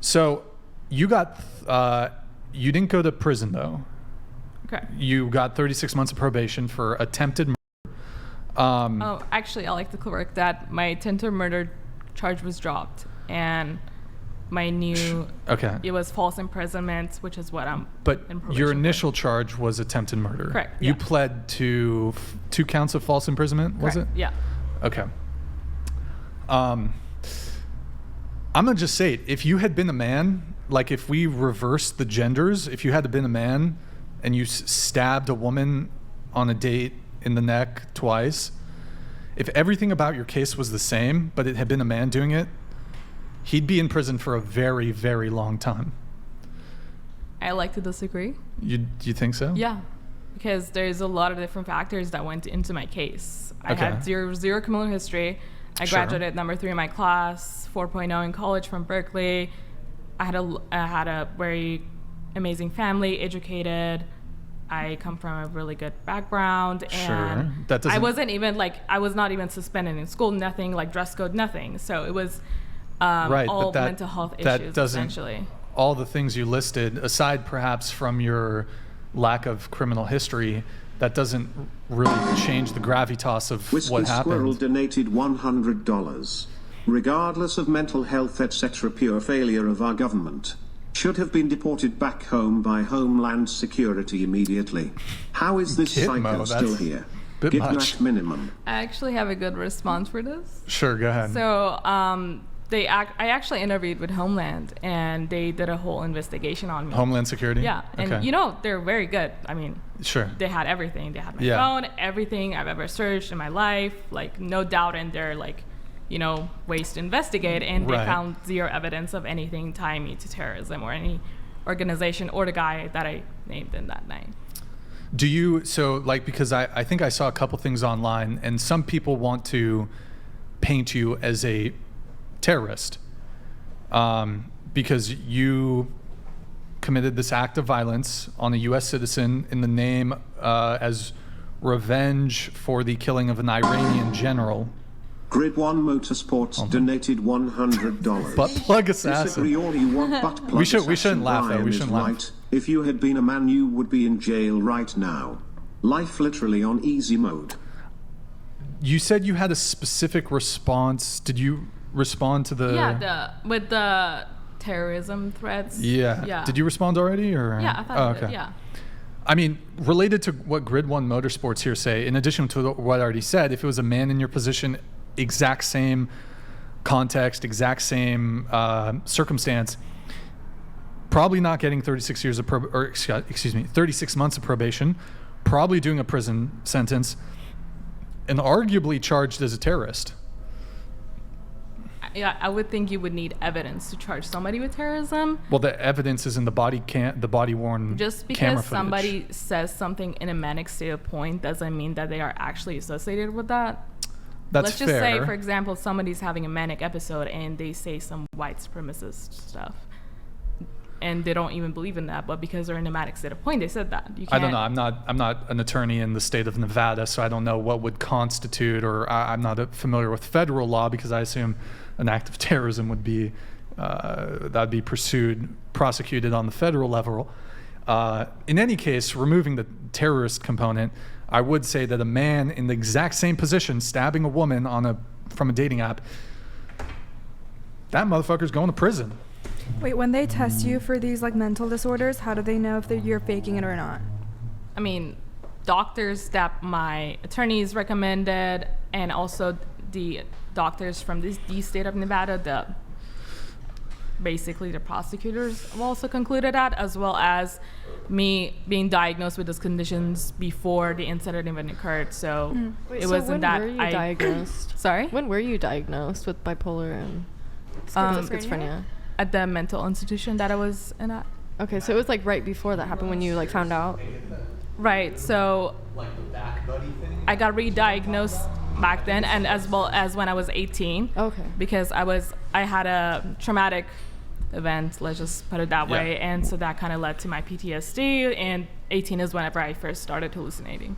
So you didn't go to prison though. Okay. You got 36 months of probation for attempted murder. Actually, I like to correct that. My attempted murder charge was dropped, and my new it was false imprisonment, which is what I'm. But in probation your for. initial charge was attempted murder. Correct. You Yeah. pled to 2 counts of false imprisonment. Was it? Correct, Yeah. Okay. I'm gonna just say it. If you had been a man, like if we reversed the genders, if you had been a man and you stabbed a woman on a date in the neck twice, if everything about your case was the same, but it had been a man doing it, he'd be in prison for a very, very long time. I like to disagree. You think so? Yeah, because there's a lot of different factors that went into my case. I Okay. had zero criminal history. I Sure. graduated number 3 in my class, 4.0 in college from Berkeley. I had a very amazing family, educated. I come from a really good background, and That doesn't. I wasn't even I was not even suspended in school, nothing like dress code, nothing. So it was Right, all but that- mental health that issues doesn't- essentially. all the things you listed, aside perhaps from your lack of criminal history, that doesn't really change the gravitas of Whiskey what Squirrel happened. donated $100. Regardless of mental health, etc., pure failure of our government. Should have been deported back home by Homeland Security immediately. How is this Gitmo, psycho still that's here? bit Give much. Mac minimum. I actually have a good response for this. Sure, go ahead. So I actually interviewed with Homeland, and they did a whole investigation on me. Homeland Security? Yeah, and Okay. they're very good. I mean, Sure. they had everything. They had my Yeah. phone, everything I've ever searched in my life. Like, no doubt in their ways to investigate, and they Right. found zero evidence of anything tying me to terrorism or any organization or the guy that I named in that night. Do you, because I think I saw a couple things online, and some people want to paint you as a terrorist because you committed this act of violence on a U.S. citizen in the name as revenge for the killing of an Iranian general. Grid 1 Motorsports donated $100. Butt plug assassin. Disagree all you want, butt plug We shouldn't assassin laugh, though. Brian We is shouldn't laugh. right. If you had been a man, you would be in jail right now. Life literally on easy mode. You said you had a specific response. Did you respond to the... with the terrorism threats. Yeah. Did you respond already? Or? Yeah, I thought Oh, I did, okay. yeah. I mean, related to what Grid 1 Motorsports here say, in addition to what I already said, if it was a man in your position, exact same context, exact same circumstance, probably not getting 36 months of probation, probably doing a prison sentence, and arguably charged as a terrorist. Yeah, I would think you would need evidence to charge somebody with terrorism. Well, the evidence is in the body worn Just camera because footage. somebody says something in a manic state of point doesn't mean that they are actually associated with that. That's Let's just fair. say, for example, somebody's having a manic episode and they say some white supremacist stuff, and they don't even believe in that, but because they're in a manic state of point, they said that. You I can't, don't know. I'm not an attorney in the state of Nevada, so I don't know what would constitute, or I'm not familiar with federal law because I assume an act of terrorism would be that'd be prosecuted on the federal level. In any case, removing the terrorist component, I would say that a man in the exact same position stabbing a woman from a dating app, that motherfucker's going to prison. Wait, when they test you for these mental disorders, how do they know if you're faking it or not? I mean, doctors that my attorneys recommended, and also the doctors from the state of Nevada, basically the prosecutors have also concluded that, as well as me being diagnosed with those conditions before the incident even occurred. So it wasn't that when were you diagnosed? Sorry? When were you diagnosed with bipolar and schizophrenia? At the mental institution that I was in at. Okay, so it was right before that happened when you found out? Right, so I got re-diagnosed back then, and as well as when I was 18. Okay. Because I had a traumatic event, let's just put it that way, and so that kind of led to my PTSD, and 18 is whenever I first started hallucinating.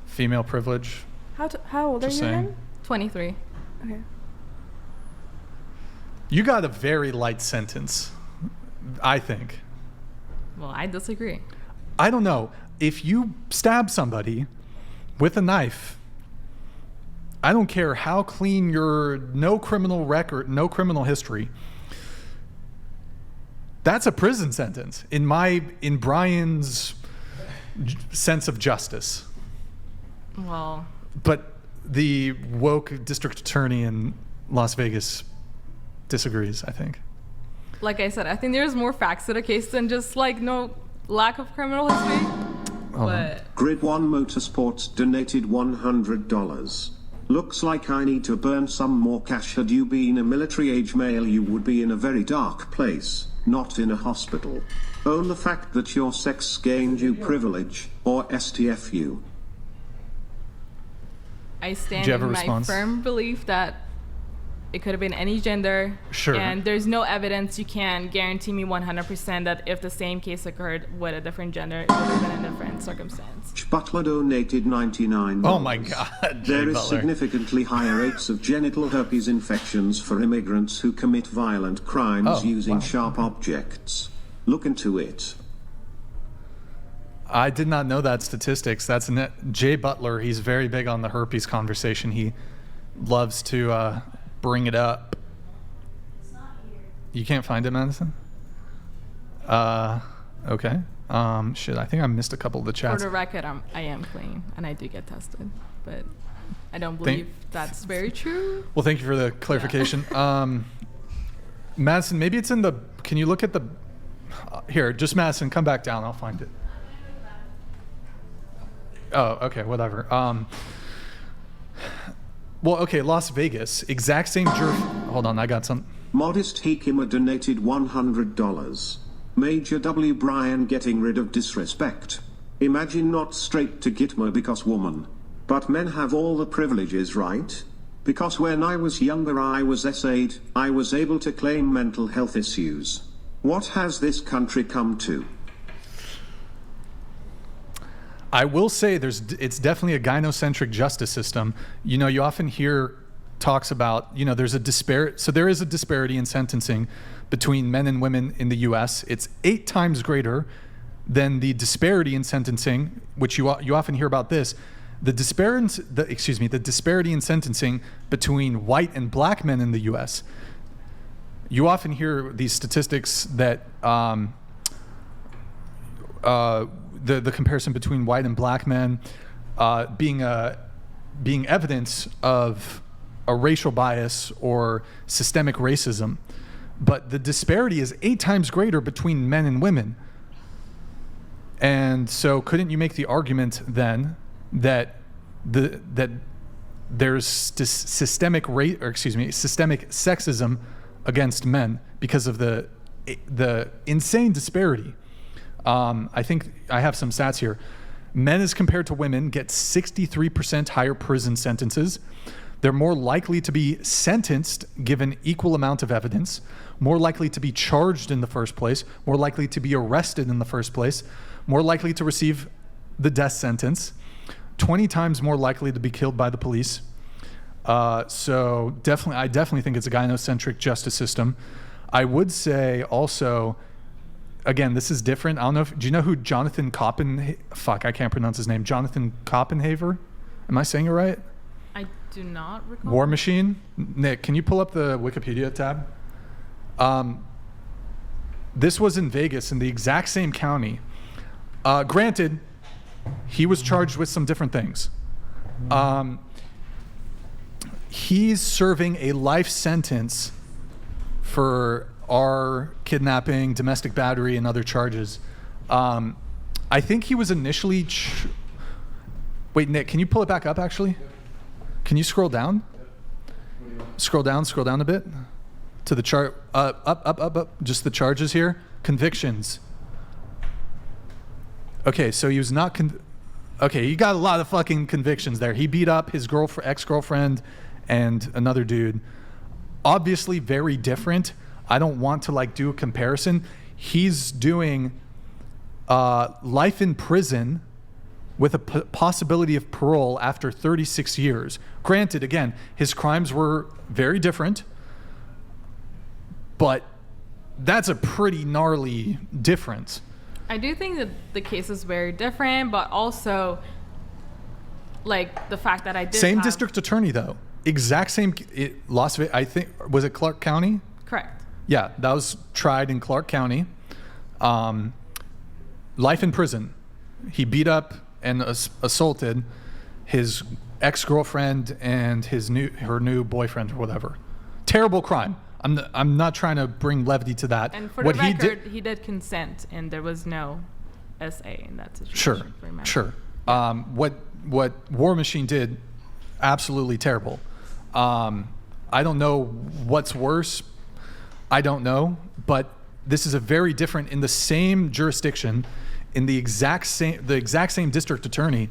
Female privilege. How old are Just you saying. then? 23. Okay. You got a very light sentence, I think. Well, I disagree. I don't know. If you stab somebody with a knife, I don't care how clean your no criminal record, no criminal history. That's a prison sentence in Brian's sense of justice. Well, But the woke district attorney in Las Vegas disagrees, I think. like I said, I think there's more facts to the case than just like no lack of criminal history. But Grid 1 Motorsports donated $100. Looks like I need to burn some more cash. Had you been a military-age male, you would be in a very dark place, not in a hospital. Own the fact that your sex gained you privilege, or STFU. I stand Do you have a in my response? firm belief that it could have been any gender. Sure. And there's no evidence you can guarantee me 100% that if the same case occurred with a different gender, it would have been a different circumstance. Butler donated $99. Oh my God, Jay There is Butler. significantly higher rates of genital herpes infections for immigrants who commit violent crimes Oh, using wow. sharp objects. Look into it. I did not know that statistics. That's Jay Butler. He's very big on the herpes conversation. He loves to bring it up. You can't find it, Madison? Okay. Shit, I think I missed a couple of the For chats. the record, I am clean and I do get tested, but I don't believe that's very true. Well, thank you for the clarification. Madison, maybe it's in the. Can you look at the? Here, just Madison, come back down. I'll find it. Oh, okay, whatever. Well, okay, Las Vegas, exact same Hold on, I got some. Modest Hikima donated $100. Major W. Bryan getting rid of disrespect. Imagine not straight to Gitmo because woman. But men have all the privileges, right? Because when I was younger I was essayed, I was able to claim mental health issues. What has this country come to? I will say it's definitely a gynocentric justice system. You know, you often hear talks about, you know, there is a disparity in sentencing between men and women in the US. It's 8 times greater than the disparity in sentencing, which you often hear about this. The disparity in sentencing between white and black men in the US. You often hear these statistics that the comparison between white and black men being evidence of a racial bias or systemic racism, but the disparity is 8 times greater between men and women. And so, couldn't you make the argument then that there's systemic sexism against men because of the insane disparity? I think I have some stats here. Men as compared to women get 63% higher prison sentences. They're more likely to be sentenced given equal amount of evidence, more likely to be charged in the first place, more likely to be arrested in the first place, more likely to receive the death sentence, 20 times more likely to be killed by the police. So I definitely think it's a gynocentric justice system. I would say also, again, this is different. I don't know do you know who Jonathan I can't pronounce his name. Jonathan Copenhaver? Am I saying it right? I do not recall. War Machine? Nick, can you pull up the Wikipedia tab? This was in Vegas in the exact same county. Granted, he was charged with some different things. He's serving a life sentence for our kidnapping, domestic battery, and other charges. I think he was initially... Wait, Nick, can you pull it back up, actually? Can you scroll down? Scroll down a bit to the chart. Up. Just the charges here. Convictions. Okay, so he was not... Okay, he got a lot of fucking convictions there. He beat up his ex-girlfriend and another dude. Obviously very different. I don't want to do a comparison. He's doing life in prison with a possibility of parole after 36 years. Granted, again, his crimes were very different. but that's a pretty gnarly difference. I do think that the case is very different, but also like the fact that I did Same have- district attorney though, exact same. Las Vegas, I think, was it Clark County? Correct. Yeah, that was tried in Clark County. Life in prison. He beat up and assaulted his ex-girlfriend and her new boyfriend or whatever. Terrible crime. I'm not trying to bring levity to that. And for the record, he did consent, and there was no SA in that situation. Sure, for him. sure. What War Machine did, absolutely terrible. I don't know what's worse. I don't know, but this is a very different, in the same jurisdiction, in the exact same district attorney,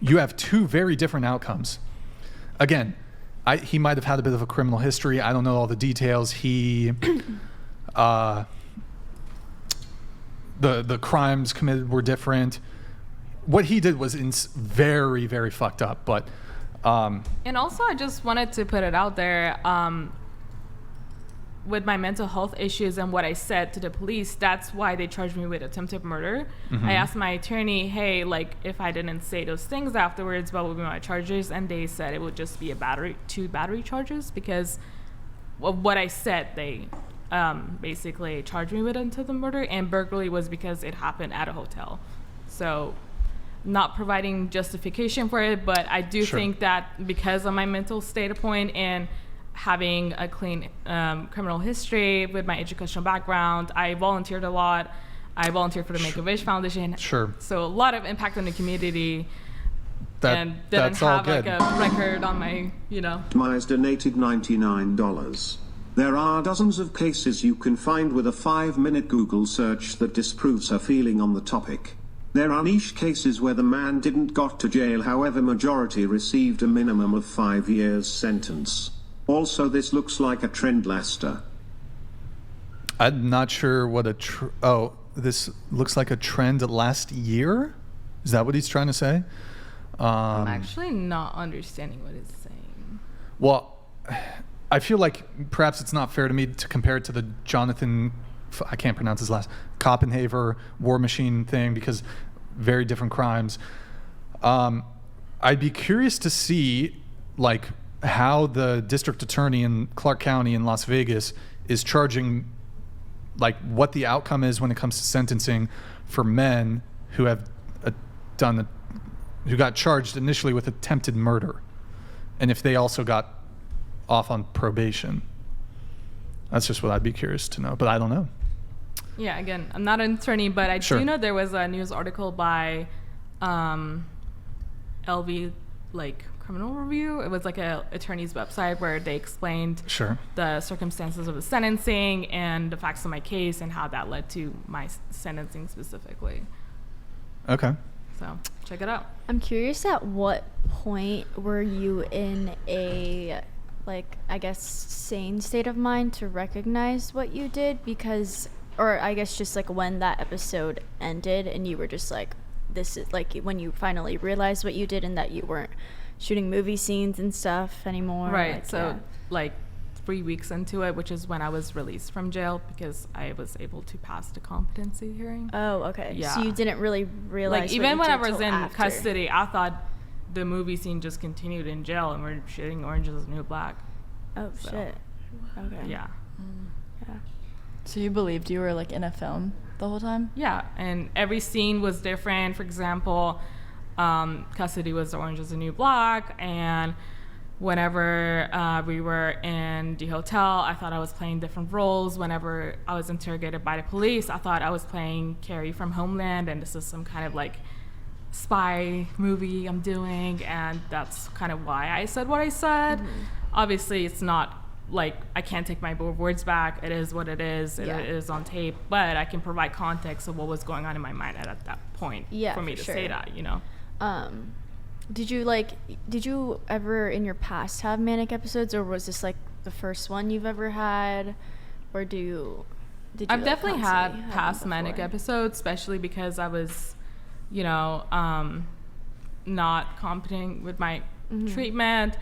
you have two very different outcomes. Again, he might have had a bit of a criminal history. I don't know all the details. The crimes committed were different. What he did was very, very fucked up. But and also, I just wanted to put it out there. With my mental health issues and what I said to the police, that's why they charged me with attempted murder. Mm-hmm. I asked my attorney, hey, like, if I didn't say those things afterwards, what would be my charges? And they said it would just be two battery charges because of what I said. They basically charged me with attempted murder, and burglary was because it happened at a hotel. So not providing justification for it, but I do Sure. think that because of my mental state point and having a clean criminal history with my educational background, I volunteered a lot. I volunteered for the Make-A-Wish Foundation. Sure. So a lot of impact on the community, and didn't that's all have like good. a record on my, Myers donated $99. There are dozens of cases you can find with a 5-minute Google search that disproves her feeling on the topic. There are niche cases where the man didn't got to jail, however majority received a minimum of 5 years sentence. Also, this looks like a trend, Lester. I'm not sure what this looks like a trend last year? Is that what he's trying to say? I'm actually not understanding what it's saying. Well, I feel like perhaps it's not fair to me to compare it to the Jonathan, I can't pronounce his last, Koppenhaver War Machine thing because very different crimes. I'd be curious to see like how the district attorney in Clark County in Las Vegas is charging, like what the outcome is when it comes to sentencing for men who have who got charged initially with attempted murder, and if they also got off on probation. That's just what I'd be curious to know, but I don't know. Yeah, again, I'm not an attorney, but I Sure. do know there was a news article by LV, like Criminal Review. It was like a attorney's website where they explained Sure. the circumstances of the sentencing and the facts of my case and how that led to my sentencing specifically. Okay. So check it out. I'm curious, at what point were you in a, like, I guess, sane state of mind to recognize what you did? Because, or I guess just like when that episode ended and you were just like, this is like when you finally realized what you did and that you weren't shooting movie scenes and stuff anymore. Right. Like, So yeah. like 3 weeks into it, which is when I was released from jail because I was able to pass the competency hearing. Oh, okay. Yeah. So you didn't really realize. Like what even you when I did was till in after. custody, I thought the movie scene just continued in jail and we're shooting Orange is the New Black. Oh So, shit. Okay. Yeah. Yeah. So you believed you were like in a film the whole time? Yeah, and every scene was different. For example, custody was Orange is the New Black, and whenever we were in the hotel, I thought I was playing different roles. Whenever I was interrogated by the police, I thought I was playing Carrie from Homeland, and this is some kind of like spy movie I'm doing, and that's kind of why I said what I said. Obviously, it's not like I can't take my words back. It is what it is. Yeah. It is on tape, but I can provide context of what was going on in my mind at that point Yeah, for me for to sure. say that, you know. Did you ever in your past have manic episodes, or was this like the first one you've ever had, or did you I've like, definitely constantly had have past them manic before? episodes, especially because I was, you know, not competent with my treatment.